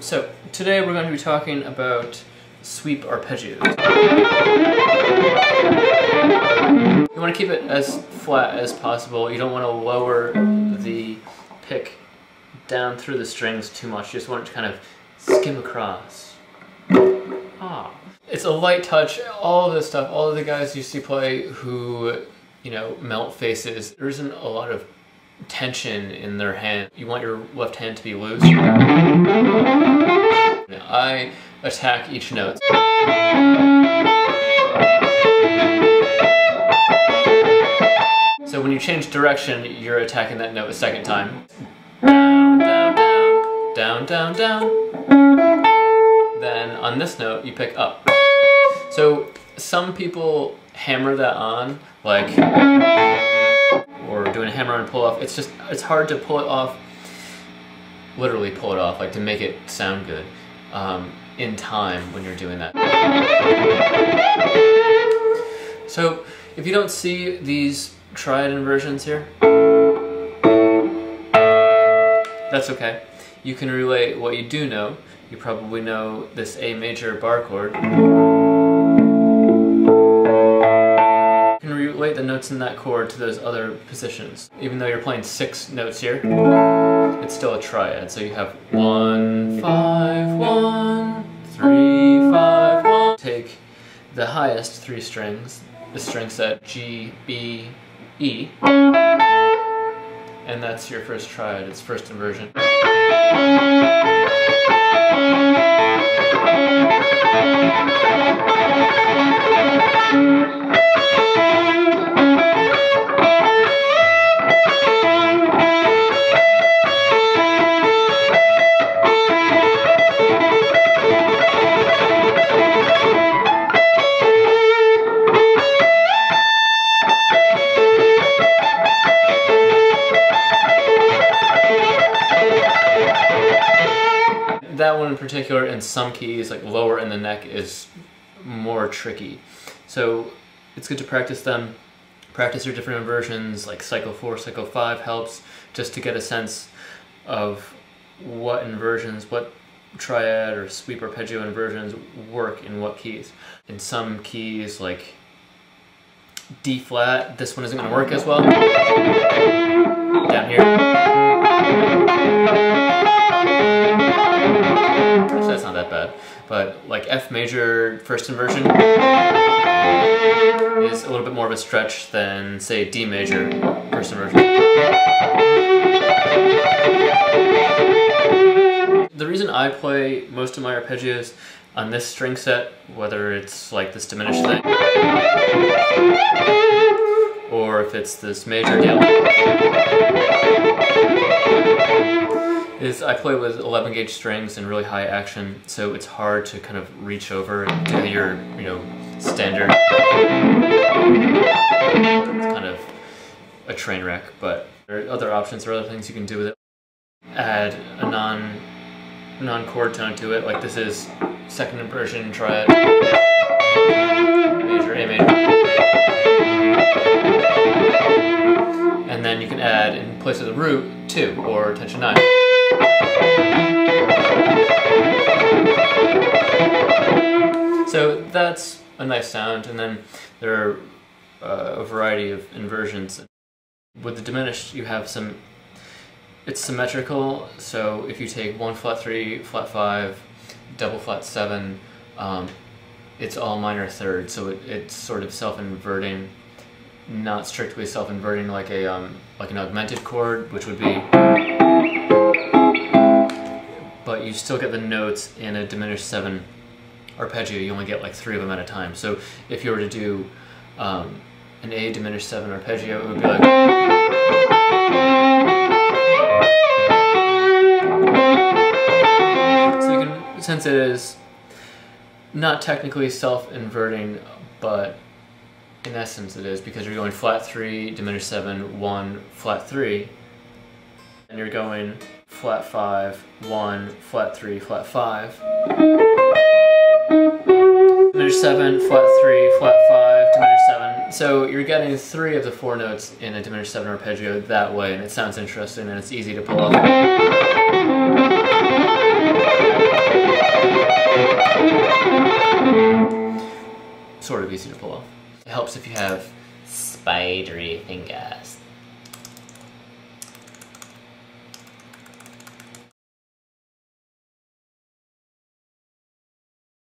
So today we're going to be talking about sweep arpeggios. You want to keep it as flat as possible. You don't want to lower the pick down through the strings too much. You just want it to kind of skim across. It's a light touch. All of this stuff, all of the guys you see play who, you know, melt faces, there isn't a lot of tension in their hand. You want your left hand to be loose. I attack each note. So when you change direction, you're attacking that note a second time. Down, down, down, down, down, down. Then on this note, you pick up. So some people hammer that on, like, or doing a hammer-on pull-off. It's hard to pull it off, literally pull it off, like to make it sound good in time when you're doing that. So if you don't see these triad inversions here, that's okay. You can relate what you do know. You probably know this A major bar chord. You can relate the notes in that chord to those other positions. Even though you're playing 6 notes here, it's still a triad. So you have 1, 5, 1, 3, 5, 1. Take the highest 3 strings, the string set G, B, E, and that's your first triad, it's first inversion. That one in particular, in some keys, like lower in the neck, is more tricky. So it's good to practice them. Practice your different inversions, like cycle 4, cycle 5 helps, just to get a sense of what inversions, what triad or sweep arpeggio inversions work in what keys. In some keys, like D flat, this one isn't going to work as well. Down here. Actually, that's not that bad. But like F major first inversion is a little bit more of a stretch than, say, D major first inversion. The reason I play most of my arpeggios on this string set, whether it's like this diminished thing, or if it's this major deal, is I play with 11 gauge strings and really high action, so it's hard to kind of reach over and do your, you know, standard. It's kind of a train wreck, but there are other options, there are other things you can do with it. Add a non-chord tone to it, like this is second inversion triad, major, A major. And then you can add, in place of the root, 2 or tension 9. So that's a nice sound, and then there are a variety of inversions. With the diminished, you have some, it's symmetrical, so if you take 1 flat 3, flat 5, double flat 7, it's all minor third, so it's sort of self-inverting, not strictly self-inverting like an augmented chord, which would be, but you still get the notes in a diminished 7 arpeggio. You only get like 3 of them at a time. So if you were to do an A diminished 7 arpeggio, it would be like, so you can, since it is not technically self-inverting, but in essence it is, because you're going flat 3, diminished 7, 1, flat 3, and you're going flat 5, 1, flat 3, flat 5, diminished 7, flat 3, flat 5, diminished 7. So you're getting 3 of the 4 notes in a diminished 7 arpeggio that way, and it sounds interesting and it's easy to pull off. sort of easy to pull off. It helps if you have spidery fingers.